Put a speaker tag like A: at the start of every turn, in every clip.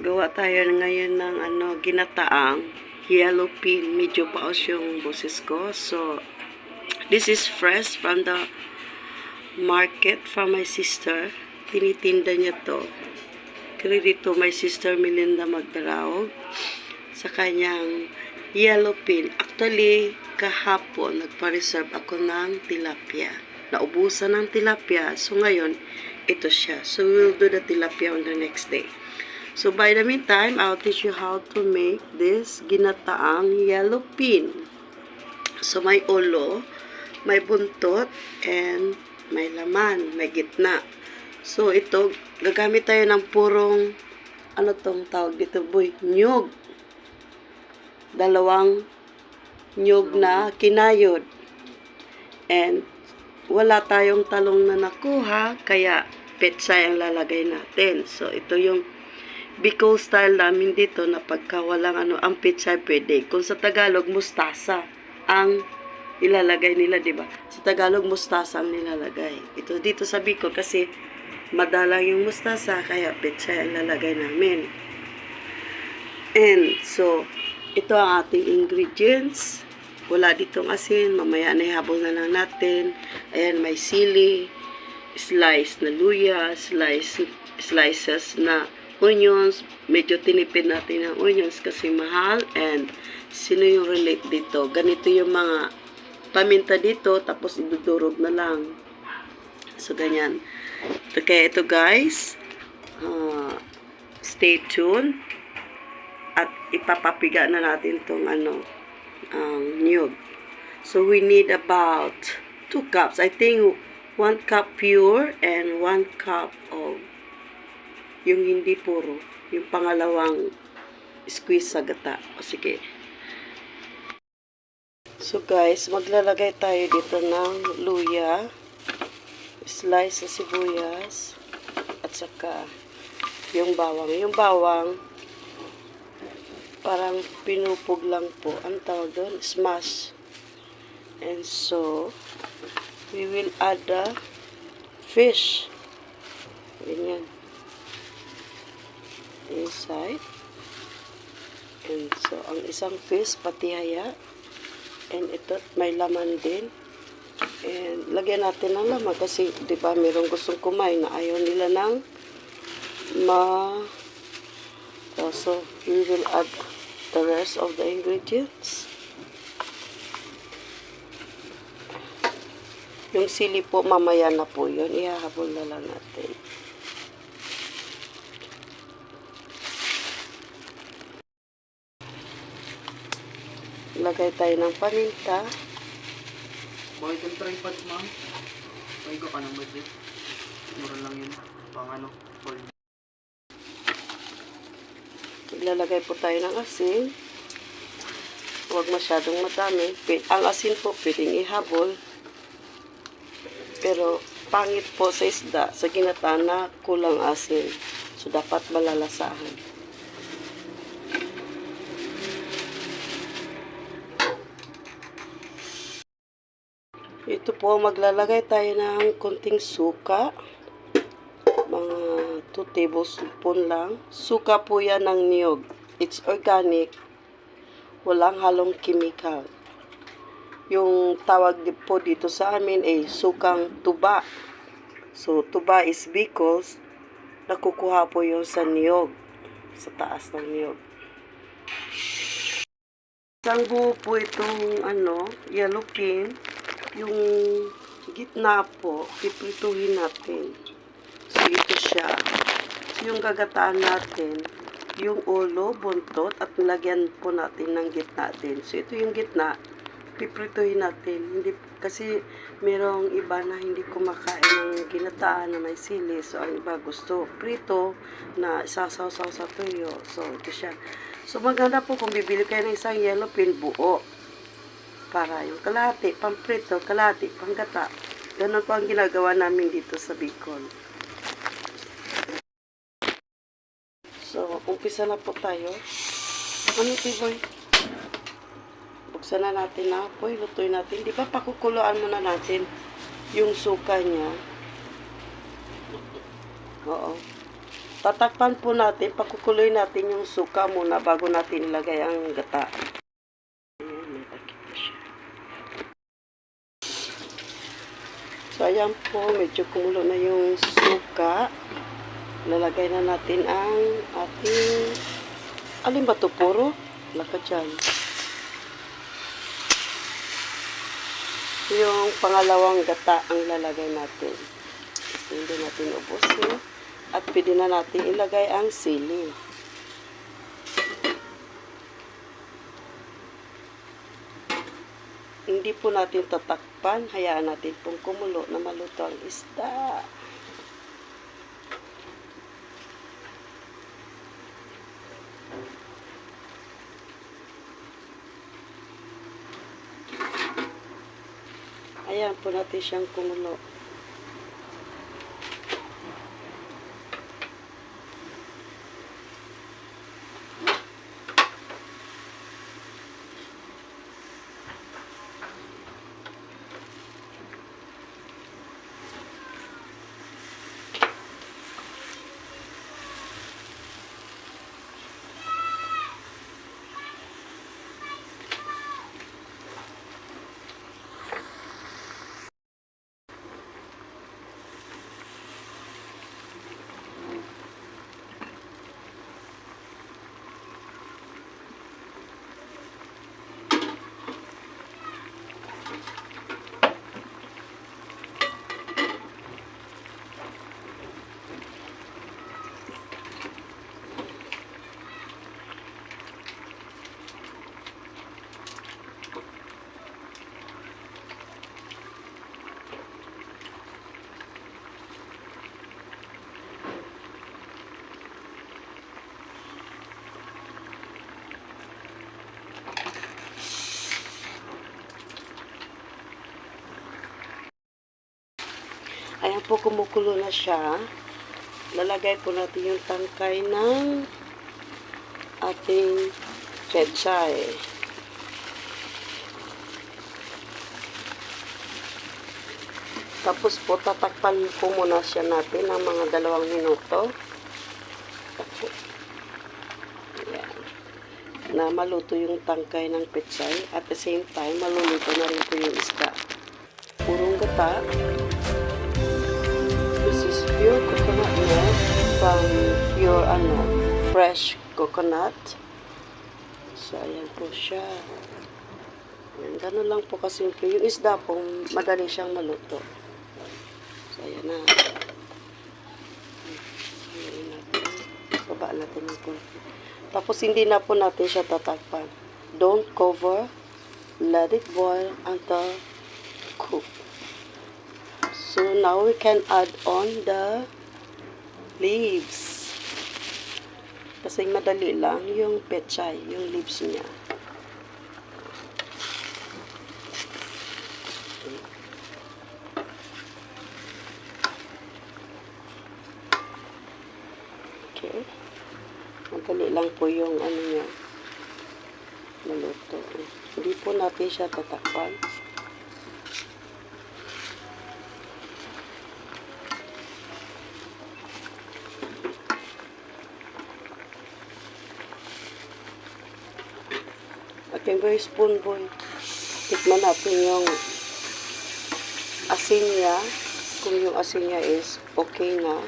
A: Gawa tayo ngayon ng ginataang yellow pin. Medyo paos yung boses ko. So, this is fresh from the market from my sister. Tinitinda niya to. Credit to my sister Melinda Magdaraog sa kanyang yellow pin. Actually, kahapon nagpa-reserve ako ng tilapia. Naubusan ng tilapia. So, ngayon, ito siya. So, we'll do the tilapia on the next day. So, by the meantime, I'll teach you how to make this ginataang yellow pin. So, may ulo, may buntot, and may laman, may gitna. So, ito, gagamit tayo ng purong, tong tawag dito, boy? Nyug. Dalawang nyug na kinayod. And, wala tayong talong na nakuha, kaya petsay ang lalagay natin. So, ito yung Bicol style namin dito na pagka walang ang pitsay pwede. Kung sa Tagalog, mustasa ang ilalagay nila, di ba? Sa Tagalog, mustasa ang nilalagay. Ito dito sa Bicol kasi madalang yung mustasa, kaya pitsay ang lalagay namin. And so, ito ang ating ingredients. Wala ditong asin, mamaya na ihabol na lang natin. Ayan, may sili, slice na luya, slices na onions. Medyo tinipid natin ang onions kasi mahal. And sino yung relate dito? Ganito yung mga paminta dito, tapos idudurog na lang. So, ganyan. Kaya ito guys, stay tuned. At ipapapiga na natin itong niyog. So, we need about 2 cups. I think 1 cup pure and 1 cup of yung hindi puro, yung pangalawang squeeze sa gata. O sige. So guys, maglalagay tayo dito ng luya, slice na sibuyas, at saka yung bawang. Yung bawang, parang pinupog lang po. Ang tawag doon? Smash. And so, we will add the fish. Ganyan. Inside. And so, ang isang fish, pati haya. And ito, may laman din. And lagyan natin ng laman kasi, di ba, mayroong gustong kumain na ayaw nila ng so, we will add the rest of the ingredients. Yung sili po, mamaya na po yun. Ihahabol na lang natin. Lagay tayo ng paminta.
B: Bakit yung tripod, ma'am? Paigo ka ng budget. Mura lang yun. Pang
A: Ilalagay po tayo ng asin. Huwag masyadong madami. Ang asin po pwedeng ihabol. Pero pangit po sa isda, sa ginata na kulang asin. So dapat malalasahan. Ito po, maglalagay tayo ng konting suka. Mga 2 tablespoon lang. Suka po yan ng niyog. It's organic. Walang halong chemical. Yung tawag po dito sa amin ay sukang tuba. So, tuba is because nakukuha po yung sa niyog. Sa taas ng niyog. Isang buo po itong yellow pin. Yung gitna po, piprituhin natin. So, ito siya. So, yung gagataan natin, yung ulo, buntot, at nilagyan po natin ng gitna din. So, ito yung gitna, piprituhin natin. Hindi, kasi merong iba na hindi kumakain ng ginataan na may sili. So, ang iba gusto prito na isasaw-saw sa tuyo. So, ito siya. So, maganda po kung bibili kayo ng isang yellow pin buo. Para yung kalahati, pamprito, kalahati, panggata. Ganun po ang ginagawa namin dito sa Bicol. So, umpisa na po tayo. Tiboy? Buksan na natin na po, lutuin natin. Di ba, pakukuluan muna natin yung suka niya. Oo. Tatakpan po natin, pakukuloy natin yung suka muna bago natin ilagay ang gata. Ayan, may takip na siya. So, ayan po, medyo kumulo na yung suka. Lalagay na natin ang ating, alin ba ito? Puro? Laka dyan. Yung pangalawang gata ang lalagay natin. So, hindi natin ubusin. At pwede na natin ilagay ang sili. Hindi po natin tatakpan. Hayaan natin pong kumulo na maluto ang isda. Ayan po natin siyang kumulo. Ayan po, kumukulo na siya. Lalagay po natin yung tangkay ng ating pechay. Tapos po, tatakpan po muna siya natin ng mga 2 minuto. Ayan. Na maluto yung tangkay ng pechay. At the same time, maluluto na rin po yung isda. Purong gata. This is pure coconut milk from pure fresh coconut. So, ayan po siya. Ayan, ganun lang po kasimple. Yung isda po, madali siyang maluto. So, ayan na. Ayan natin. Babaan natin ng konti. Tapos, hindi na po natin siya tatakpan. Don't cover. Let it boil until cooked. So, now we can add on the leaves. Kasi madali lang yung pechay, yung leaves niya. Okay. Madali lang po yung niya. Maluto. Hindi po natin siya tatakpan. Ating boy, spoon boy. Tikman natin yung asin niya. Kung yung asin niya is okay na.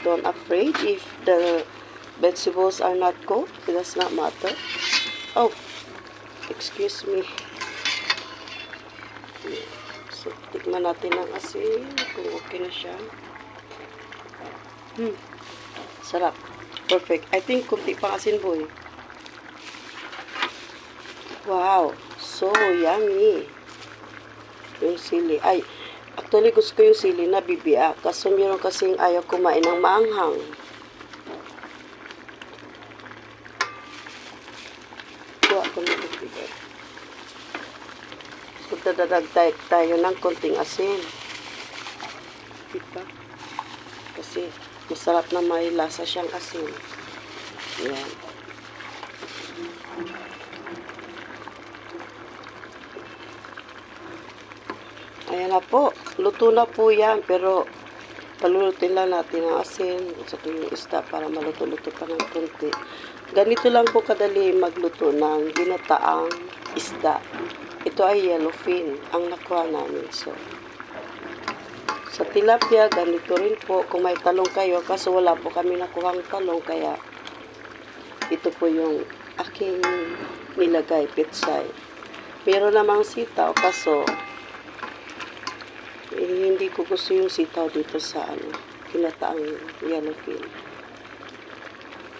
A: Don't afraid if the vegetables are not cooked. It does not matter. Oh, excuse me. So, tikman natin ang asin. Kung okay na siya. Sarap. Perfect. I think kunti pang asin boy. Wow, so yummy. Yung sili. Ay, actually gusto ko yung sili na bibiak. Kasi meron kasing ayaw kumain ng maanghang. Kuha ko na bibiak. So, dadagdag tayo ng konting asin. Diba? Kasi masarap na may lasa siyang asin. Yan. Ayan na po. Luto na po yan. Pero Palulutin lang natin ang asin at saka yung isda para maluto-luto pa ng konti. Ganito lang po kadali magluto ng ginataang isda. Ito ay yellowfin ang nakuha namin. So, sa tilapia, ganito rin po. Kung may talong kayo, kaso wala po kami nakuhang talong, kaya ito po yung aking nilagay, pitsay. Meron namang sitaw, kaso hindi ko gusto yung sitaw dito sa ginataang yellowfin.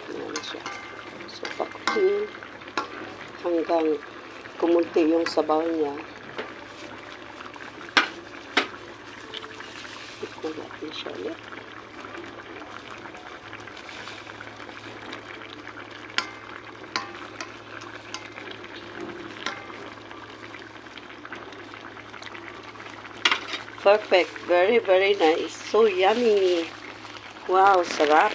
A: Ayan siya. So, pakutin hanggang kumunti yung sabaw niya. Ikon natin siya ulit. Perfect. Very, very nice. So yummy. Wow, sarap.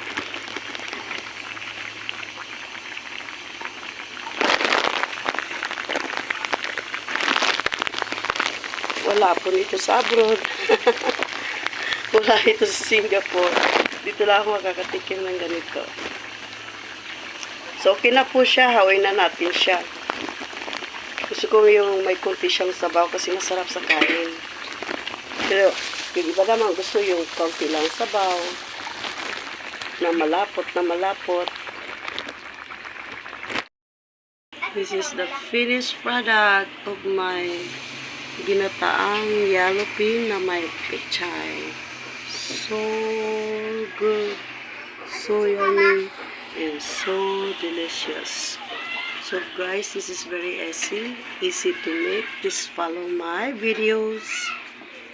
A: Wala po nito sa abroad. Wala ito sa Singapore. Dito lang ako makakatikim ng ganito. So, okay na po siya. Hawain na natin siya. Gusto ko yung may kunti siyang sabaw kasi masarap sa kain. Pero, yung iba naman gusto yung kaunti lang sabaw. Na malapot, na malapot. This is the finished product of my ginataang yellowfin na may pechay. So good, so yummy, and so delicious. So guys, this is very easy to make. Just follow my videos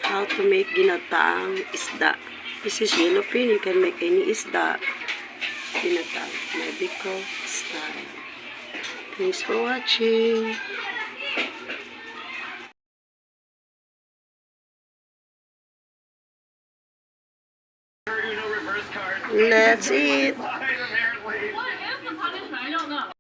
A: how to make ginataang isda. This is yellowfin. You can make any isda ginataang, medical style. Thanks for watching. Let's eat.
C: What is the punishment? I don't know.